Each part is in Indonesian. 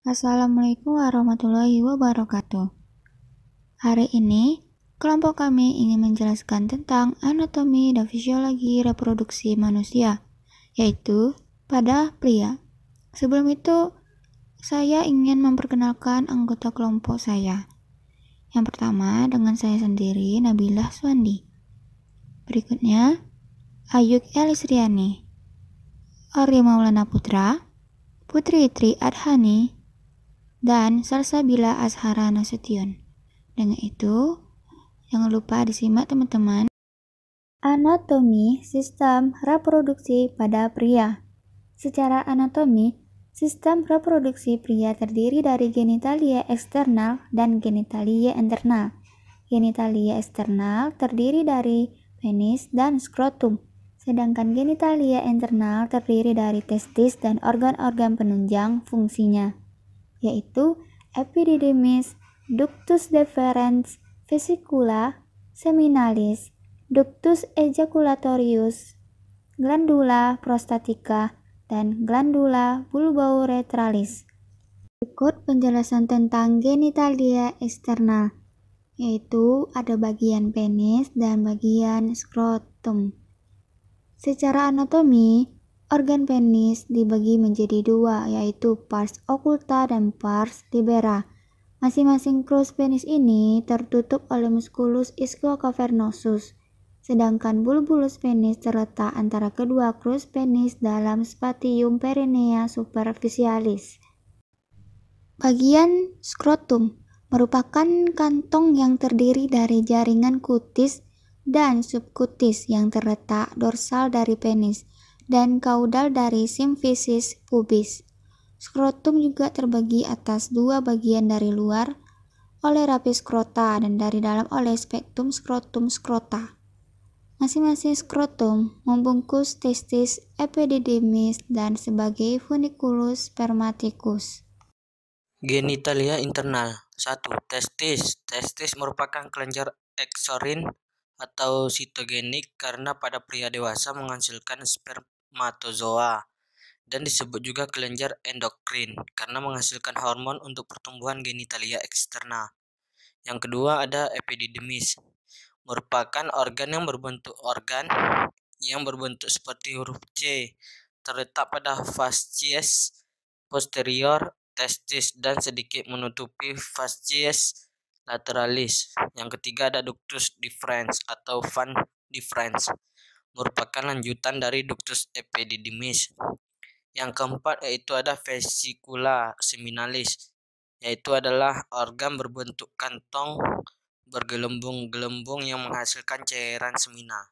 Assalamualaikum warahmatullahi wabarakatuh. Hari ini, kelompok kami ingin menjelaskan tentang anatomi dan fisiologi reproduksi manusia, yaitu pada pria. Sebelum itu, saya ingin memperkenalkan anggota kelompok saya. Yang pertama, dengan saya sendiri, Nabilah Swandi. Berikutnya, Ayuk Elisriani, Ori Maulana Putra, Putri Tri Adhani, dan Salsabila Azhara Nasution. Dengan itu, jangan lupa disimak teman-teman. Anatomi sistem reproduksi pada pria. Secara anatomi, sistem reproduksi pria terdiri dari genitalia eksternal dan genitalia internal. Genitalia eksternal terdiri dari penis dan skrotum, sedangkan genitalia internal terdiri dari testis dan organ-organ penunjang fungsinya, yaitu epididymis, ductus deferens, vesicula seminalis, ductus ejaculatorius, glandula prostatica, dan glandula bulbouretralis. Berikut penjelasan tentang genitalia eksternal, yaitu ada bagian penis dan bagian skrotum. Secara anatomi, organ penis dibagi menjadi dua, yaitu pars occulta dan pars libera. Masing-masing crus penis ini tertutup oleh musculus ischiocavernosus, sedangkan bulbulus penis terletak antara kedua crus penis dalam spatium perinea superficialis. Bagian skrotum merupakan kantong yang terdiri dari jaringan kutis dan subkutis yang terletak dorsal dari penis dan kaudal dari simfisis pubis. Skrotum juga terbagi atas dua bagian dari luar oleh rapis skrota dan dari dalam oleh spektum skrotum skrota. Masing-masing skrotum membungkus testis, epididymis, dan sebagai funiculus spermaticus. Genitalia internal. 1. Testis. Testis merupakan kelenjar eksorin atau sitogenik karena pada pria dewasa menghasilkan spermatozoa, dan disebut juga kelenjar endokrin karena menghasilkan hormon untuk pertumbuhan genitalia eksternal. Yang kedua ada epididymis, merupakan organ yang berbentuk seperti huruf C, terletak pada fascies posterior testis dan sedikit menutupi fascies lateralis. Yang ketiga ada ductus deferens atau van deferens, merupakan lanjutan dari ductus epididymis. Yang keempat yaitu ada vesicula seminalis, yaitu adalah organ berbentuk kantong bergelembung-gelembung yang menghasilkan cairan semina.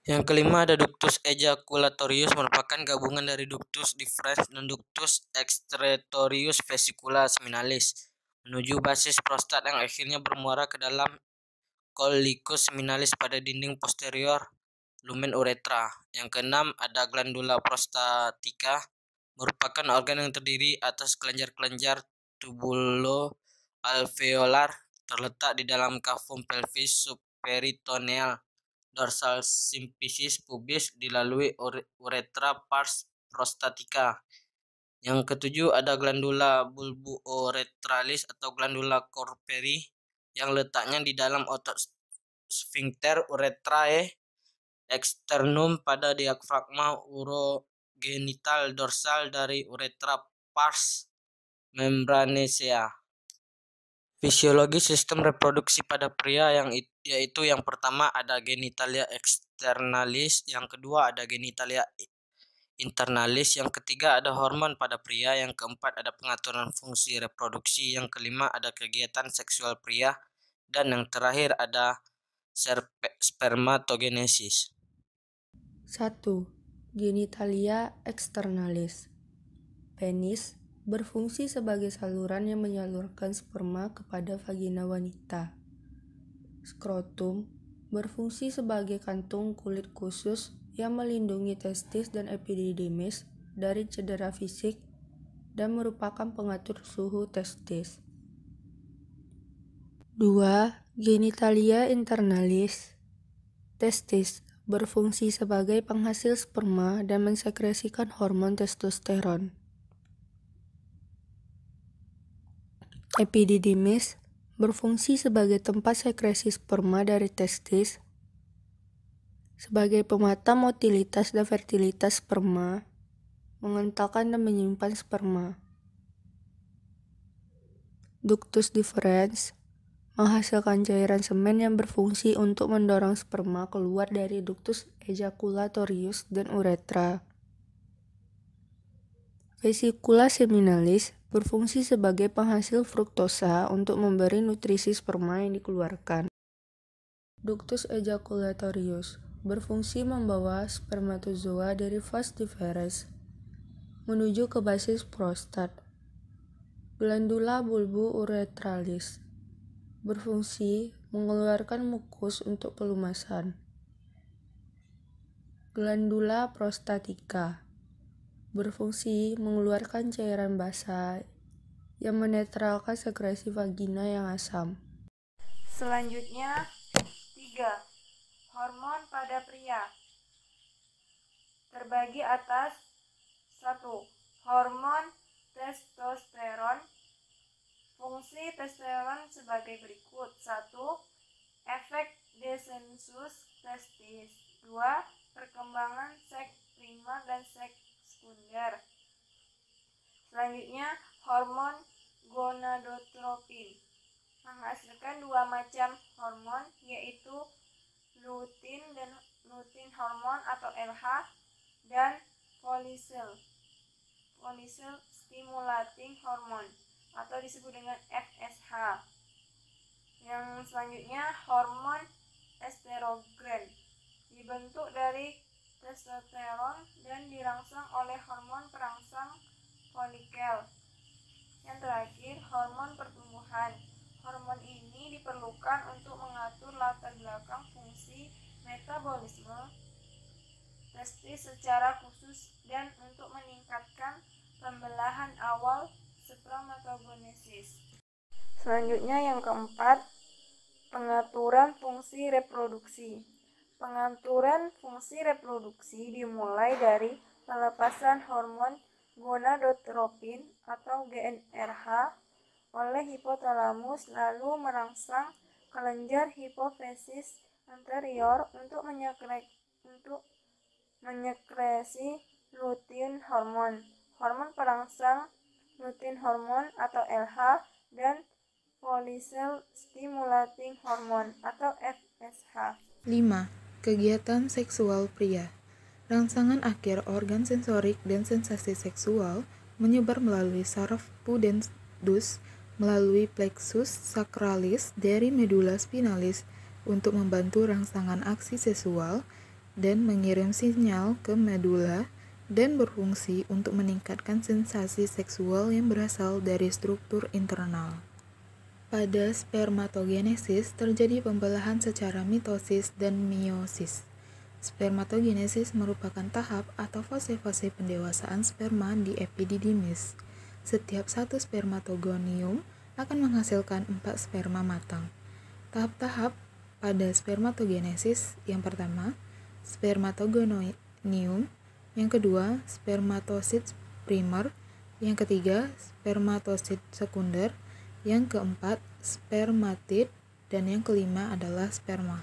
Yang kelima ada ductus ejaculatorius, merupakan gabungan dari ductus deferens dan ductus excretorius vesicula seminalis menuju basis prostat yang akhirnya bermuara ke dalam collicus seminalis pada dinding posterior lumen uretra. Yang keenam ada glandula prostatica, merupakan organ yang terdiri atas kelenjar-kelenjar tubulo-alveolar terletak di dalam cavum pelvis subperitoneal dorsal simfisis pubis dilalui uretra pars prostatica. Yang ketujuh ada glandula bulbouretralis atau glandula Corperi yang letaknya di dalam otot sphincter urethrae externum pada diafragma urogenital dorsal dari uretra pars membranacea. Fisiologi sistem reproduksi pada pria yaitu yang pertama ada genitalia externalis, yang kedua ada genitalia internalis, yang ketiga ada hormon pada pria, yang keempat ada pengaturan fungsi reproduksi, yang kelima ada kegiatan seksual pria, dan yang terakhir ada spermatogenesis. 1. Genitalia externalis. Penis berfungsi sebagai saluran yang menyalurkan sperma kepada vagina wanita. Skrotum berfungsi sebagai kantung kulit khusus yang melindungi testis dan epididymis dari cedera fisik dan merupakan pengatur suhu testis. 2. Genitalia internalis. Testis berfungsi sebagai penghasil sperma dan mensekresikan hormon testosteron. Epididymis berfungsi sebagai tempat sekresi sperma dari testis, sebagai pemata motilitas dan fertilitas sperma, mengentalkan dan menyimpan sperma. Ductus deferens menghasilkan cairan semen yang berfungsi untuk mendorong sperma keluar dari ductus ejaculatorius dan uretra. Vesicula seminalis berfungsi sebagai penghasil fruktosa untuk memberi nutrisi sperma yang dikeluarkan. Ductus ejaculatorius berfungsi membawa spermatozoa dari vas deferens menuju ke basis prostat. Glandula bulbo-uretralis berfungsi mengeluarkan mukus untuk pelumasan. Glandula prostatica berfungsi mengeluarkan cairan basah yang menetralkan sekresi vagina yang asam. Selanjutnya, 3. Hormon pada pria terbagi atas 1. Hormon testosteron. Fungsi testosteron sebagai berikut. 1. Efek descensus testis. 2. Perkembangan seks primer dan seks sekunder. Selanjutnya, hormon gonadotropin menghasilkan 2 macam hormon, yaitu lutein hormon atau LH dan follicle stimulating hormone atau disebut dengan FSH. Yang selanjutnya, hormon estrogen dibentuk dari testosteron dan dirangsang oleh hormon perangsang folikel. Yang terakhir, hormon pertumbuhan. Hormon ini diperlukan untuk mengatur latar belakang fungsi metabolisme testis secara khusus dan untuk meningkatkan pembelahan awal spermatogenesis. Selanjutnya yang keempat, pengaturan fungsi reproduksi. Pengaturan fungsi reproduksi dimulai dari pelepasan hormon gonadotropin atau GnRH oleh hipotalamus lalu merangsang kelenjar hipofisis anterior untuk menyekresi lutein hormon, hormon perangsang lutein hormon atau LH, dan follicle stimulating hormone atau FSH. 5. Kegiatan seksual pria. Rangsangan akhir organ sensorik dan sensasi seksual menyebar melalui saraf pudendus melalui plexus sacralis dari medula spinalis untuk membantu rangsangan aksi seksual dan mengirim sinyal ke medula dan berfungsi untuk meningkatkan sensasi seksual yang berasal dari struktur internal. Pada spermatogenesis terjadi pembelahan secara mitosis dan meiosis. Spermatogenesis merupakan tahap atau fase-fase pendewasaan sperma di epididymis. Setiap satu spermatogonium akan menghasilkan 4 sperma matang. Tahap-tahap pada spermatogenesis: yang pertama, spermatogonium; yang kedua, spermatosit primer; yang ketiga, spermatosit sekunder; yang keempat, spermatid; dan yang kelima adalah sperma.